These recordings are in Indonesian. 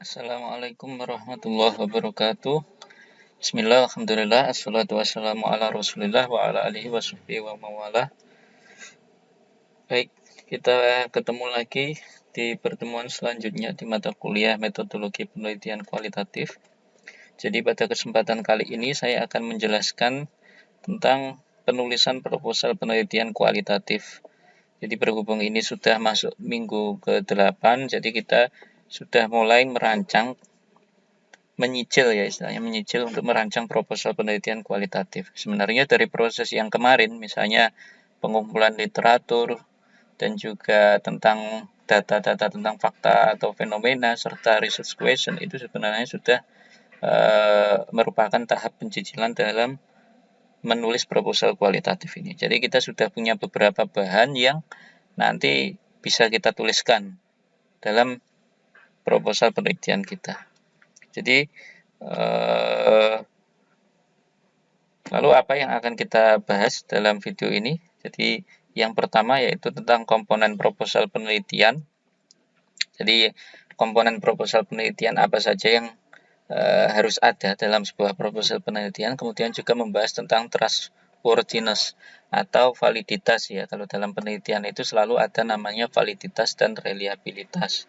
Assalamualaikum warahmatullahi wabarakatuh. Bismillah, alhamdulillah, assalatu wassalamu ala rasulillah wa ala alihi wa sahbihi wa mawala. Baik, kita ketemu lagi di pertemuan selanjutnya di mata kuliah metodologi penelitian kualitatif. Jadi pada kesempatan kali ini saya akan menjelaskan tentang penulisan proposal penelitian kualitatif. Jadi berhubung ini sudah masuk minggu ke-8, jadi kita sudah mulai menyicil untuk merancang proposal penelitian kualitatif. Sebenarnya dari proses yang kemarin, misalnya pengumpulan literatur dan juga tentang data-data tentang fakta atau fenomena serta research question, itu sebenarnya sudah merupakan tahap pencicilan dalam menulis proposal kualitatif ini. Jadi kita sudah punya beberapa bahan yang nanti bisa kita tuliskan dalam proposal penelitian kita. Jadi lalu apa yang akan kita bahas dalam video ini? Jadi yang pertama yaitu tentang komponen proposal penelitian. Jadi komponen proposal penelitian apa saja yang harus ada dalam sebuah proposal penelitian. Kemudian juga membahas tentang trustworthiness atau validitas ya. Kalau dalam penelitian itu selalu ada namanya validitas dan reliabilitas.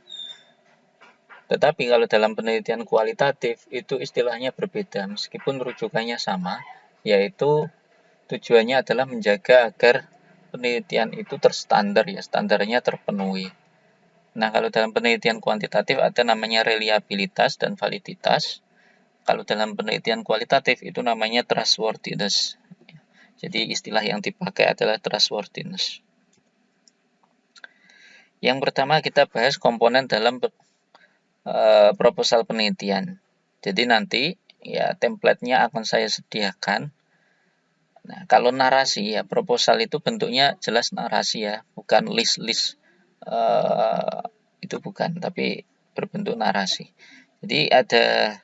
Tetapi kalau dalam penelitian kualitatif itu istilahnya berbeda meskipun rujukannya sama, yaitu tujuannya adalah menjaga agar penelitian itu terstandar ya, standarnya terpenuhi. Nah, kalau dalam penelitian kuantitatif ada namanya reliabilitas dan validitas. Kalau dalam penelitian kualitatif itu namanya trustworthiness. Jadi istilah yang dipakai adalah trustworthiness. Yang pertama kita bahas komponen dalam proposal penelitian. Jadi nanti ya template-nya akan saya sediakan. Nah, kalau narasi ya proposal itu bentuknya jelas narasi ya, bukan list-list itu bukan, tapi berbentuk narasi. Jadi ada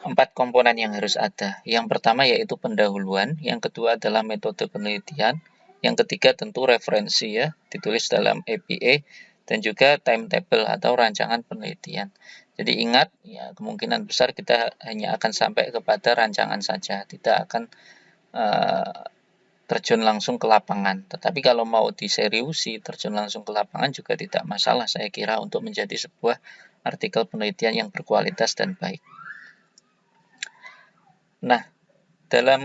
4 komponen yang harus ada. Yang pertama yaitu pendahuluan, yang kedua adalah metode penelitian, yang ketiga tentu referensi ya, ditulis dalam APA, dan juga timetable atau rancangan penelitian. Jadi ingat ya kemungkinan besar kita hanya akan sampai kepada rancangan saja, tidak akan terjun langsung ke lapangan. Tetapi kalau mau diseriusi terjun langsung ke lapangan juga tidak masalah saya kira untuk menjadi sebuah artikel penelitian yang berkualitas dan baik. Nah, dalam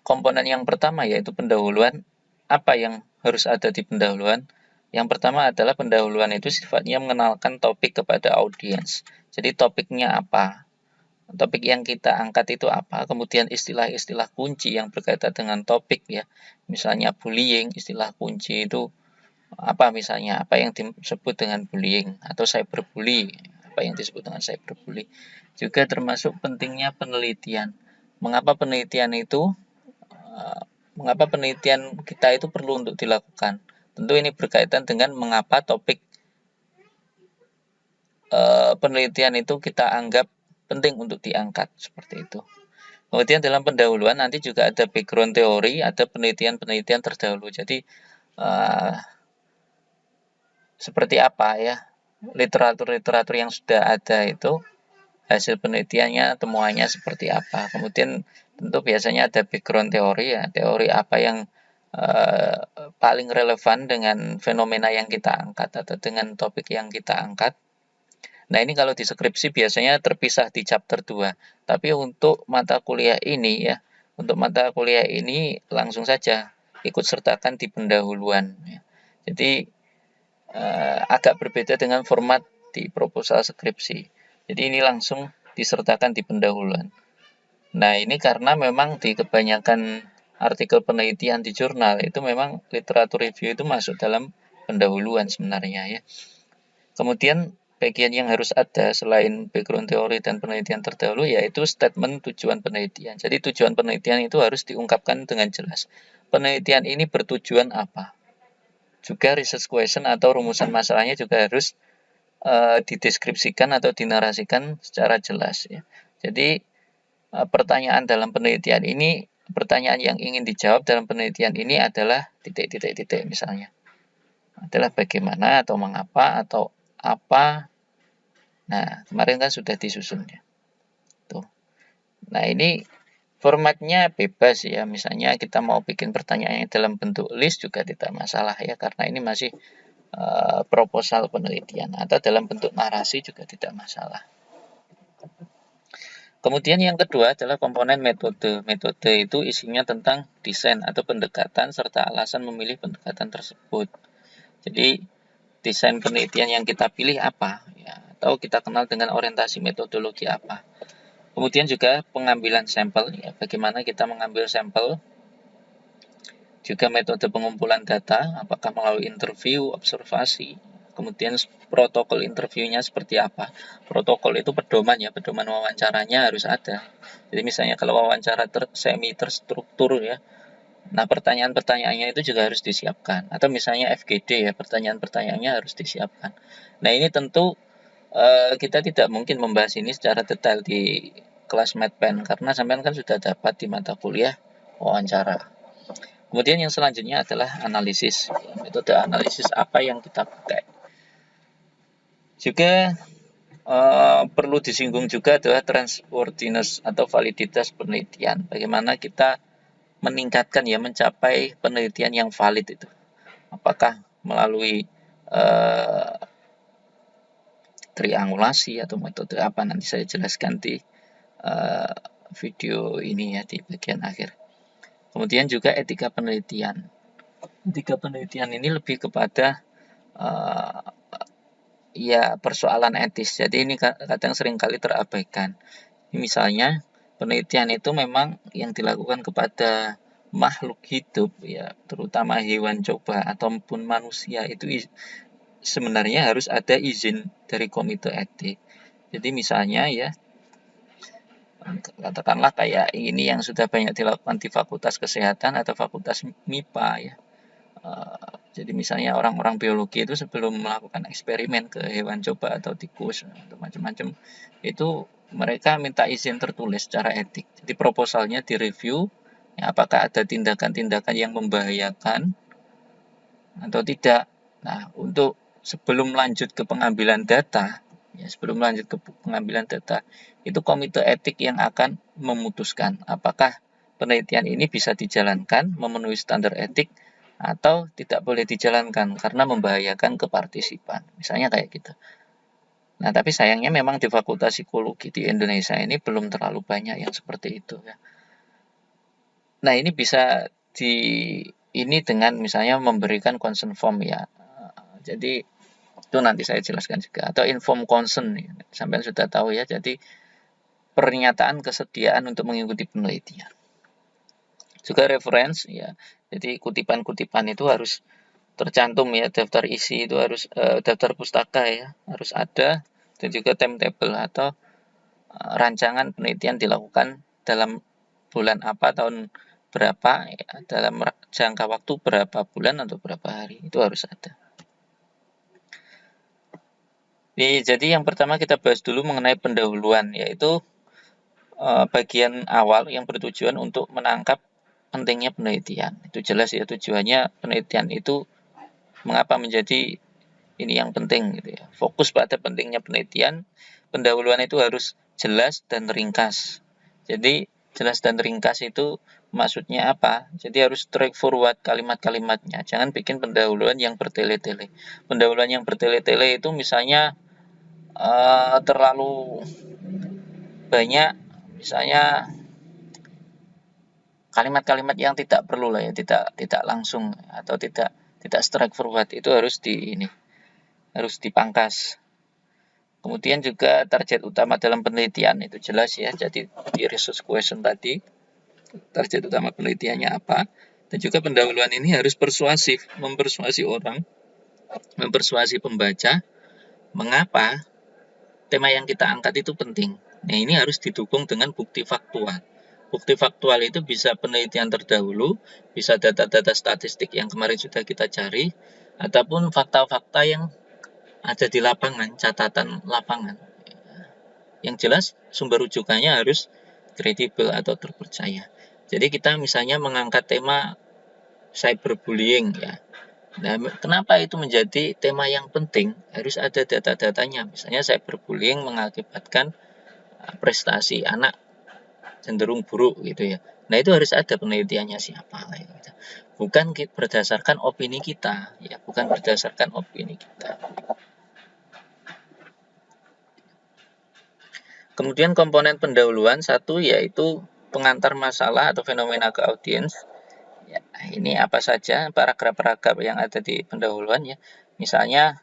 komponen yang pertama yaitu pendahuluan, apa yang harus ada di pendahuluan? Yang pertama adalah pendahuluan itu sifatnya mengenalkan topik kepada audiens. Jadi topiknya apa? Topik yang kita angkat itu apa? Kemudian istilah-istilah kunci yang berkaitan dengan topik ya. Misalnya bullying, istilah kunci itu apa misalnya? Apa yang disebut dengan bullying atau cyberbully? Apa yang disebut dengan cyberbully? Juga termasuk pentingnya penelitian. Mengapa penelitian kita itu perlu untuk dilakukan? Tentu ini berkaitan dengan mengapa topik penelitian itu kita anggap penting untuk diangkat, seperti itu. Kemudian dalam pendahuluan nanti juga ada background teori, ada penelitian-penelitian terdahulu. Jadi seperti apa ya literatur-literatur yang sudah ada itu, hasil penelitiannya, temuannya seperti apa. Kemudian tentu biasanya ada background teori ya, teori apa yang paling relevan dengan fenomena yang kita angkat atau dengan topik yang kita angkat. Nah, ini kalau di skripsi biasanya terpisah di chapter 2. Tapi untuk mata kuliah ini langsung saja ikut sertakan di pendahuluan. Jadi agak berbeda dengan format di proposal skripsi. Jadi ini langsung disertakan di pendahuluan. Nah, ini karena memang di kebanyakan artikel penelitian di jurnal itu memang literatur review itu masuk dalam pendahuluan sebenarnya ya. Kemudian bagian yang harus ada selain background teori dan penelitian terdahulu yaitu statement tujuan penelitian. Jadi tujuan penelitian itu harus diungkapkan dengan jelas. Penelitian ini bertujuan apa? Juga research question atau rumusan masalahnya juga harus dideskripsikan atau dinarasikan secara jelas ya. Jadi pertanyaan dalam penelitian ini, pertanyaan yang ingin dijawab dalam penelitian ini adalah titik-titik misalnya. Adalah bagaimana atau mengapa atau apa. Nah, kemarin kan sudah disusun ya. Tuh. Nah, ini formatnya bebas ya. Misalnya kita mau bikin pertanyaan yang dalam bentuk list juga tidak masalah ya, karena ini masih proposal penelitian, atau dalam bentuk narasi juga tidak masalah. Kemudian yang kedua adalah komponen metode. Metode itu isinya tentang desain atau pendekatan serta alasan memilih pendekatan tersebut. Jadi desain penelitian yang kita pilih apa, ya, atau kita kenal dengan orientasi metodologi apa. Kemudian juga pengambilan sampel, ya, bagaimana kita mengambil sampel. Juga metode pengumpulan data, apakah melalui interview, observasi. Kemudian protokol interviewnya seperti apa. Protokol itu pedoman ya, pedoman wawancaranya harus ada. Jadi misalnya kalau wawancara semi terstruktur ya, nah pertanyaan-pertanyaannya itu juga harus disiapkan. Atau misalnya FGD ya, pertanyaan-pertanyaannya harus disiapkan. Nah ini tentu kita tidak mungkin membahas ini secara detail di kelas MedPen, karena sampean kan sudah dapat di mata kuliah wawancara. Kemudian yang selanjutnya adalah analisis. Metode analisis apa yang kita pakai. Juga perlu disinggung juga adalah trustworthiness atau validitas penelitian. Bagaimana kita meningkatkan ya, mencapai penelitian yang valid itu. Apakah melalui triangulasi atau metode apa, nanti saya jelaskan di video ini ya, di bagian akhir. Kemudian juga etika penelitian. Etika penelitian ini lebih kepada ya persoalan etis. Jadi ini kadang seringkali terabaikan. Misalnya penelitian itu memang yang dilakukan kepada makhluk hidup ya, terutama hewan coba ataupun manusia, itu sebenarnya harus ada izin dari komite etik. Jadi misalnya ya, katakanlah kayak ini yang sudah banyak dilakukan di Fakultas Kesehatan atau Fakultas MIPA ya. Jadi misalnya orang-orang biologi itu sebelum melakukan eksperimen ke hewan coba atau tikus atau macam-macam, itu mereka minta izin tertulis secara etik. Jadi proposalnya direview, ya, apakah ada tindakan-tindakan yang membahayakan atau tidak. Nah, untuk sebelum lanjut ke pengambilan data, ya, itu komite etik yang akan memutuskan apakah penelitian ini bisa dijalankan memenuhi standar etik atau tidak boleh dijalankan karena membahayakan ke partisipan. Misalnya kayak gitu. Nah, tapi sayangnya memang di Fakultas Psikologi di Indonesia ini belum terlalu banyak yang seperti itu ya. Nah, ini bisa ini dengan misalnya memberikan consent form ya. Jadi itu nanti saya jelaskan juga, atau inform consent ya. Sampai sudah tahu ya. Jadi pernyataan kesediaan untuk mengikuti penelitian. Juga reference ya. Jadi kutipan-kutipan itu harus tercantum ya, daftar isi itu harus daftar pustaka ya, harus ada, dan juga timetable atau rancangan penelitian dilakukan dalam bulan apa, tahun berapa ya, dalam jangka waktu berapa bulan atau berapa hari, itu harus ada. Jadi yang pertama kita bahas dulu mengenai pendahuluan, yaitu bagian awal yang bertujuan untuk menangkap pentingnya penelitian. Itu jelas ya, tujuannya penelitian itu mengapa menjadi ini yang penting gitu ya. Fokus pada pentingnya penelitian. Pendahuluan itu harus jelas dan ringkas. Jadi jelas dan ringkas itu maksudnya apa? Jadi harus straightforward kalimat-kalimatnya. Jangan bikin pendahuluan yang bertele-tele. Pendahuluan yang bertele-tele itu misalnya terlalu banyak, misalnya kalimat-kalimat yang tidak perlu lah ya, tidak langsung atau tidak straightforward, itu harus dipangkas. Kemudian juga target utama dalam penelitian itu jelas ya. Jadi di research question tadi target utama penelitiannya apa, dan juga pendahuluan ini harus persuasif, mempersuasi orang, mempersuasi pembaca mengapa tema yang kita angkat itu penting. Nah, ini harus didukung dengan bukti faktual. Bukti faktual itu bisa penelitian terdahulu, bisa data-data statistik yang kemarin sudah kita cari, ataupun fakta-fakta yang ada di lapangan, catatan lapangan. Yang jelas sumber rujukannya harus kredibel atau terpercaya. Jadi kita misalnya mengangkat tema cyberbullying ya. Nah, kenapa itu menjadi tema yang penting? Harus ada data-datanya. Misalnya cyberbullying mengakibatkan prestasi anak cenderung buruk gitu ya. Nah, itu harus ada penelitiannya siapa gitu. Bukan berdasarkan opini kita, ya, bukan berdasarkan opini kita. Kemudian komponen pendahuluan satu yaitu pengantar masalah atau fenomena ke audiens. Ya, ini apa saja paragraf-paragraf yang ada di pendahuluan ya. Misalnya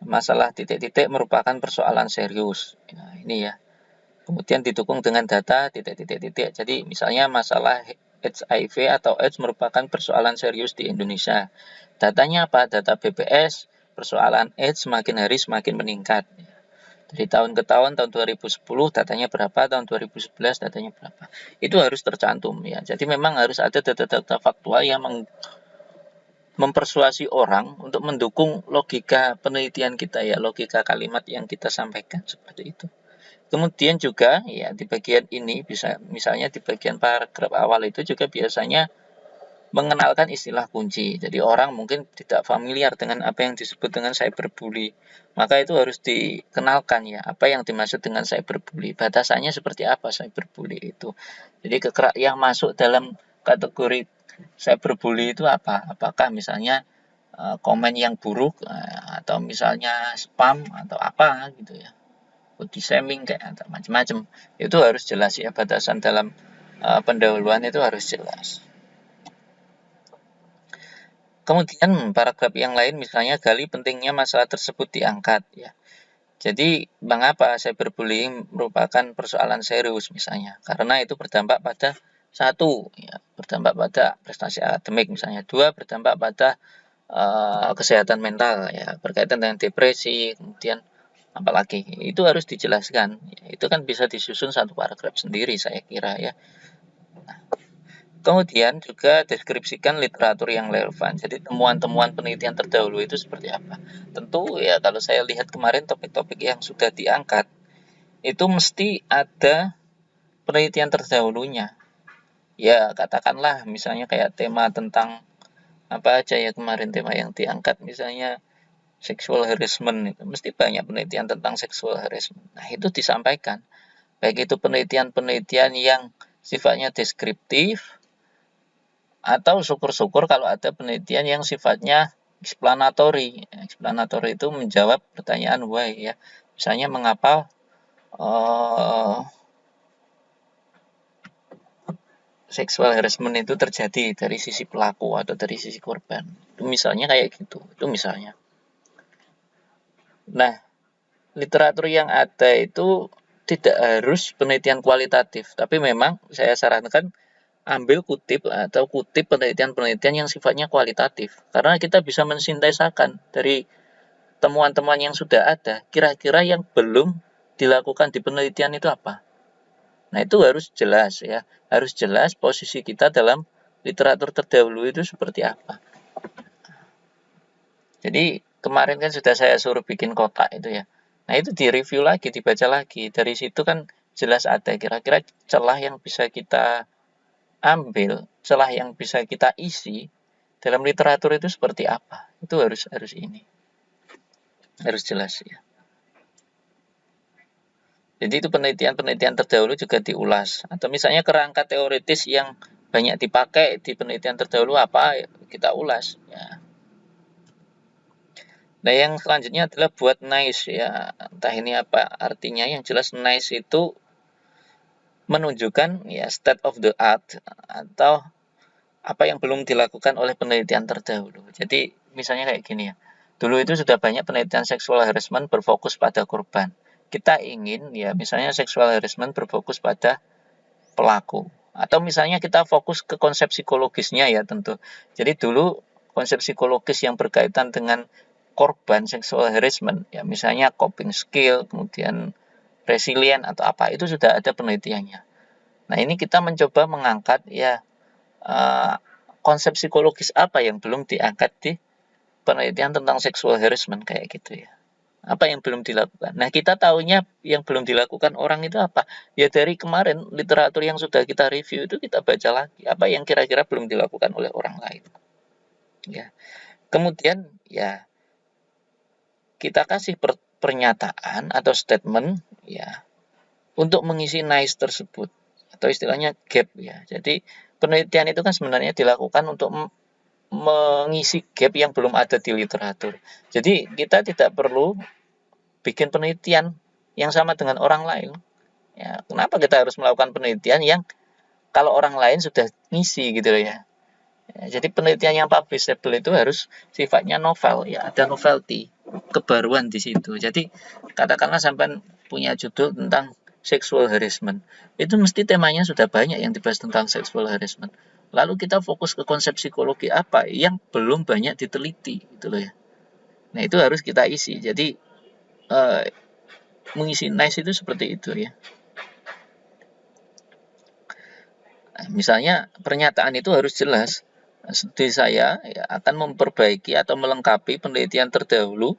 masalah titik-titik merupakan persoalan serius. Nah, ini ya. Kemudian didukung dengan data titik-titik-titik. Jadi misalnya masalah HIV atau AIDS merupakan persoalan serius di Indonesia. Datanya apa? Data BPS, persoalan AIDS semakin hari semakin meningkat. Dari tahun ke tahun 2010 datanya berapa, tahun 2011 datanya berapa. Itu harus tercantum ya. Jadi memang harus ada data-data faktual yang mempersuasi orang untuk mendukung logika penelitian kita ya, logika kalimat yang kita sampaikan seperti itu. Kemudian juga ya di bagian ini bisa misalnya di bagian paragraf awal itu juga biasanya mengenalkan istilah kunci. Jadi orang mungkin tidak familiar dengan apa yang disebut dengan cyberbully. Maka itu harus dikenalkan ya, apa yang dimaksud dengan cyberbully. Batasannya seperti apa cyberbully itu. Jadi yang masuk dalam kategori cyberbully itu apa? Apakah misalnya komen yang buruk atau misalnya spam atau apa gitu ya. Body shaming kayak atau macam-macam. Itu harus jelas ya, batasan dalam pendahuluan itu harus jelas. Kemudian paragraf yang lain misalnya gali pentingnya masalah tersebut diangkat ya. Jadi mengapa cyberbullying merupakan persoalan serius misalnya? Karena itu berdampak pada satu, ya, berdampak pada prestasi akademik misalnya. Dua, berdampak pada kesehatan mental ya, berkaitan dengan depresi, kemudian apalagi itu harus dijelaskan. Itu kan bisa disusun satu paragraf sendiri saya kira ya. Kemudian juga deskripsikan literatur yang relevan. Jadi temuan-temuan penelitian terdahulu itu seperti apa. Tentu ya kalau saya lihat kemarin topik-topik yang sudah diangkat, itu mesti ada penelitian terdahulunya. Ya katakanlah misalnya kayak tema tentang apa aja ya kemarin tema yang diangkat misalnya sexual harassment itu mesti banyak penelitian tentang sexual harassment. Nah itu disampaikan. Baik itu penelitian-penelitian yang sifatnya deskriptif atau syukur-syukur kalau ada penelitian yang sifatnya explanatory. Explanatory itu menjawab pertanyaan why ya. Misalnya mengapa sexual harassment itu terjadi dari sisi pelaku atau dari sisi korban. Itu misalnya kayak gitu. Itu misalnya. Nah, literatur yang ada itu tidak harus penelitian kualitatif, tapi memang saya sarankan ambil kutip atau kutip penelitian-penelitian yang sifatnya kualitatif. Karena kita bisa mensintesakan dari temuan-temuan yang sudah ada, kira-kira yang belum dilakukan di penelitian itu apa. Nah, itu harus jelas ya. Harus jelas posisi kita dalam literatur terdahulu itu seperti apa. Jadi, kemarin kan sudah saya suruh bikin kotak itu ya. Nah, itu direview lagi, dibaca lagi. Dari situ kan jelas ada kira-kira celah yang bisa kita ambil, celah yang bisa kita isi dalam literatur itu seperti apa. Itu harus ini. Harus jelas ya. Jadi itu penelitian-penelitian terdahulu juga diulas. Atau misalnya kerangka teoritis yang banyak dipakai di penelitian terdahulu apa, kita ulas ya. Nah, yang selanjutnya adalah buat nice ya. Entah ini apa artinya, yang jelas nice itu menunjukkan ya state of the art atau apa yang belum dilakukan oleh penelitian terdahulu. Jadi misalnya kayak gini ya. Dulu itu sudah banyak penelitian sexual harassment berfokus pada korban. Kita ingin ya misalnya sexual harassment berfokus pada pelaku. Atau misalnya kita fokus ke konsep psikologisnya ya tentu. Jadi dulu konsep psikologis yang berkaitan dengan korban sexual harassment ya misalnya coping skill, kemudian resilient atau apa itu sudah ada penelitiannya. Nah, ini kita mencoba mengangkat ya konsep psikologis apa yang belum diangkat di penelitian tentang sexual harassment kayak gitu ya. Apa yang belum dilakukan? Nah, kita tahunya yang belum dilakukan orang itu apa? Ya dari kemarin literatur yang sudah kita review itu kita baca lagi apa yang kira-kira belum dilakukan oleh orang lain. Ya. Kemudian ya kita kasih pernyataan atau statement ya untuk mengisi nice tersebut atau istilahnya gap ya. Jadi penelitian itu kan sebenarnya dilakukan untuk mengisi gap yang belum ada di literatur. Jadi kita tidak perlu bikin penelitian yang sama dengan orang lain. Ya, kenapa kita harus melakukan penelitian yang kalau orang lain sudah ngisi gitu loh ya. Ya, jadi penelitian yang publishable itu harus sifatnya novel ya, ada novelty, kebaruan di situ. Jadi katakanlah sampai punya judul tentang sexual harassment, itu mesti temanya sudah banyak yang dibahas tentang sexual harassment. Lalu kita fokus ke konsep psikologi apa yang belum banyak diteliti gitu loh ya. Nah itu harus kita isi. Jadi mengisi nice itu seperti itu ya. Nah, misalnya pernyataan itu harus jelas. Studi saya ya, akan memperbaiki atau melengkapi penelitian terdahulu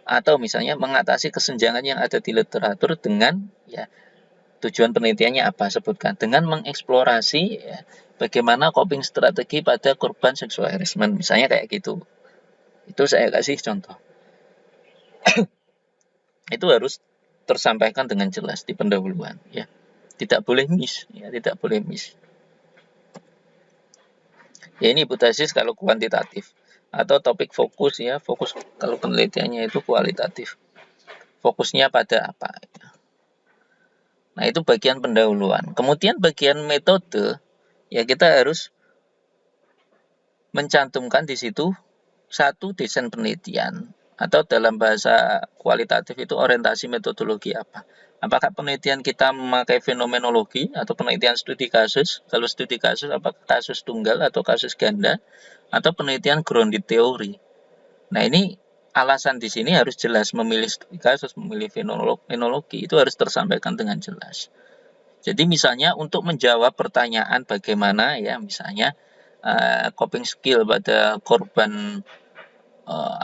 atau misalnya mengatasi kesenjangan yang ada di literatur dengan ya tujuan penelitiannya apa sebutkan dengan mengeksplorasi ya, bagaimana coping strategi pada korban seksual harassment misalnya kayak gitu. Itu saya kasih contoh. Itu harus tersampaikan dengan jelas di pendahuluan ya. Tidak boleh miss ya, tidak boleh miss. Ya ini hipotesis kalau kuantitatif atau topik fokus ya, fokus kalau penelitiannya itu kualitatif. Fokusnya pada apa? Nah, itu bagian pendahuluan. Kemudian bagian metode ya kita harus mencantumkan di situ satu desain penelitian atau dalam bahasa kualitatif itu orientasi metodologi apa. Apakah penelitian kita memakai fenomenologi atau penelitian studi kasus? Kalau studi kasus apakah kasus tunggal atau kasus ganda? Atau penelitian grounded teori. Nah ini alasan di sini harus jelas memilih studi kasus, memilih fenomenologi itu harus tersampaikan dengan jelas. Jadi misalnya untuk menjawab pertanyaan bagaimana ya misalnya coping skill pada korban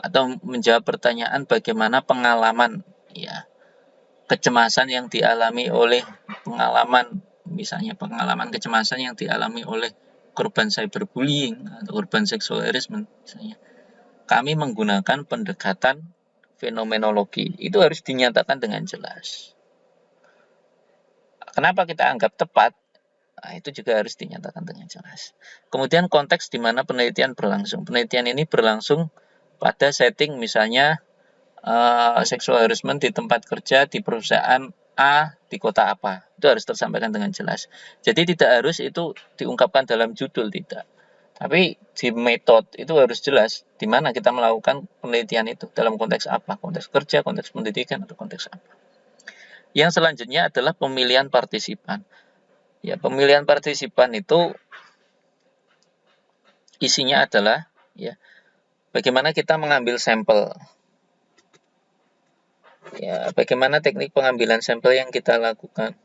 atau menjawab pertanyaan bagaimana pengalaman ya kecemasan yang dialami oleh misalnya pengalaman kecemasan yang dialami oleh korban cyberbullying atau korban sexual harassment misalnya. Kami menggunakan pendekatan fenomenologi. Itu harus dinyatakan dengan jelas. Kenapa kita anggap tepat? Nah, itu juga harus dinyatakan dengan jelas. Kemudian konteks di mana penelitian berlangsung. Penelitian ini berlangsung pada setting misalnya sexual harassment di tempat kerja di perusahaan A di kota apa. Itu harus tersampaikan dengan jelas. Jadi tidak harus itu diungkapkan dalam judul, tidak. Tapi di metode itu harus jelas di mana kita melakukan penelitian itu dalam konteks apa, konteks kerja, konteks pendidikan, atau konteks apa. Yang selanjutnya adalah pemilihan partisipan. Ya, pemilihan partisipan itu isinya adalah ya bagaimana kita mengambil sampel. Ya, bagaimana teknik pengambilan sampel yang kita lakukan.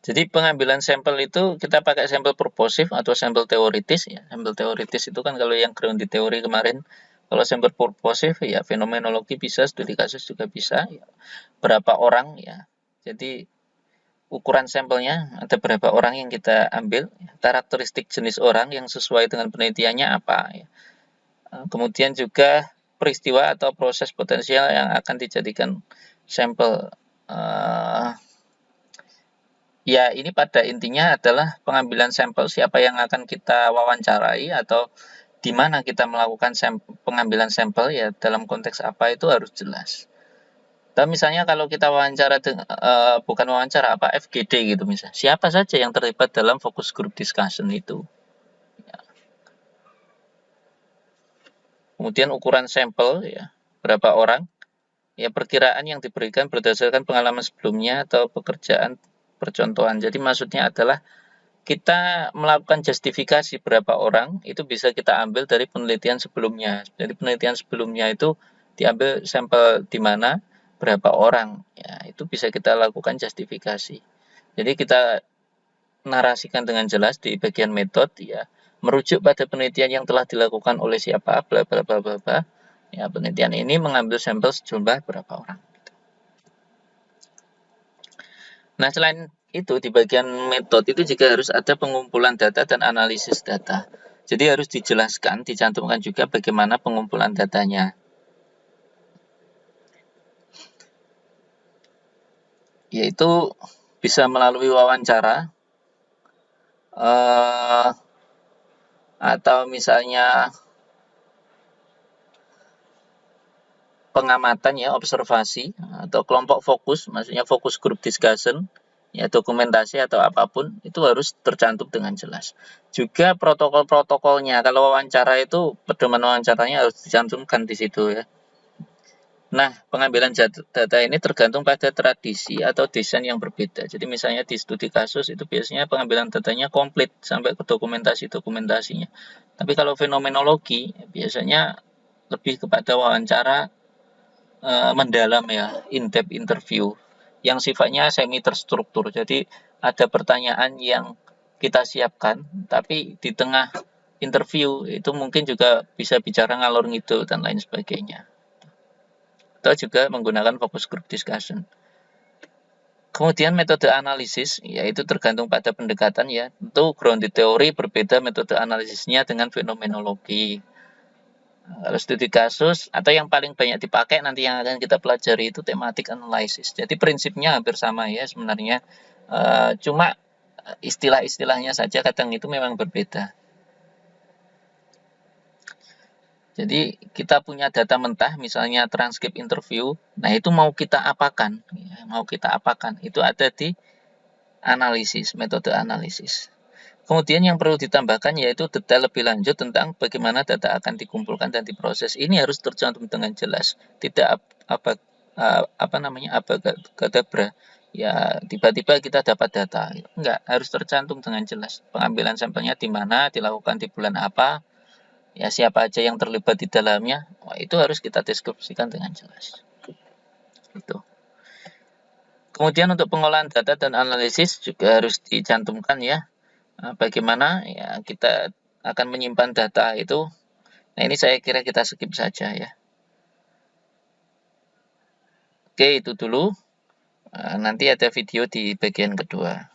Jadi pengambilan sampel itu kita pakai sampel purposif atau sampel teoritis ya. Sampel teoritis itu kan kalau yang grounded teori kemarin. Kalau sampel purposif ya fenomenologi bisa, studi kasus juga bisa. Ya. Berapa orang ya. Jadi ukuran sampelnya ada berapa orang yang kita ambil, karakteristik jenis orang yang sesuai dengan penelitiannya apa ya. Kemudian juga peristiwa atau proses potensial yang akan dijadikan sampel. Ya, ini pada intinya adalah pengambilan sampel siapa yang akan kita wawancarai atau di mana kita melakukan pengambilan sampel ya dalam konteks apa itu harus jelas. Dan misalnya kalau kita wawancara bukan wawancara apa FGD gitu misalnya, siapa saja yang terlibat dalam focus group discussion itu. Ya. Kemudian ukuran sampel ya berapa orang, ya perkiraan yang diberikan berdasarkan pengalaman sebelumnya atau pekerjaan percontohan. Jadi maksudnya adalah kita melakukan justifikasi berapa orang itu bisa kita ambil dari penelitian sebelumnya. Jadi penelitian sebelumnya itu diambil sampel di mana, berapa orang, ya itu bisa kita lakukan justifikasi. Jadi kita narasikan dengan jelas di bagian metode ya, merujuk pada penelitian yang telah dilakukan oleh siapa, bla bla bla bla bla. Ya, penelitian ini mengambil sampel sejumlah berapa orang. Nah, selain itu di bagian metode itu juga harus ada pengumpulan data dan analisis data. Jadi harus dijelaskan, dicantumkan juga bagaimana pengumpulan datanya. Yaitu bisa melalui wawancara, atau misalnya pengamatan ya, observasi, atau kelompok fokus, maksudnya fokus group discussion, ya dokumentasi atau apapun, itu harus tercantum dengan jelas. Juga protokol-protokolnya, kalau wawancara itu pedoman wawancaranya harus dicantumkan di situ ya. Nah, pengambilan data ini tergantung pada tradisi atau desain yang berbeda. Jadi misalnya di studi kasus itu biasanya pengambilan datanya komplit sampai ke dokumentasinya. Tapi kalau fenomenologi biasanya lebih kepada wawancara mendalam ya, in-depth interview yang sifatnya semi terstruktur. Jadi ada pertanyaan yang kita siapkan, tapi di tengah interview itu mungkin juga bisa bicara ngalor ngidul dan lain sebagainya. Atau juga menggunakan focus group discussion. Kemudian metode analisis, yaitu tergantung pada pendekatan ya. Tentu grounded teori berbeda metode analisisnya dengan fenomenologi. Kalau studi kasus atau yang paling banyak dipakai nanti yang akan kita pelajari itu thematic analysis. Jadi prinsipnya hampir sama ya sebenarnya. Cuma istilah-istilahnya saja kadang itu memang berbeda. Jadi kita punya data mentah, misalnya transkrip interview. Nah itu mau kita apakan? Ya, mau kita apakan? Itu ada di analisis, metode analisis. Kemudian yang perlu ditambahkan yaitu detail lebih lanjut tentang bagaimana data akan dikumpulkan dan diproses. Ini harus tercantum dengan jelas, tidak abrakadabra. Ya tiba-tiba kita dapat data, enggak, harus tercantum dengan jelas. Pengambilan sampelnya di mana, dilakukan di bulan apa, ya siapa aja yang terlibat di dalamnya, itu harus kita deskripsikan dengan jelas. Itu. Kemudian untuk pengolahan data dan analisis juga harus dicantumkan ya. Bagaimana ya kita akan menyimpan data itu. Nah ini saya kira kita skip saja ya. Oke itu dulu. Nanti ada video di bagian kedua.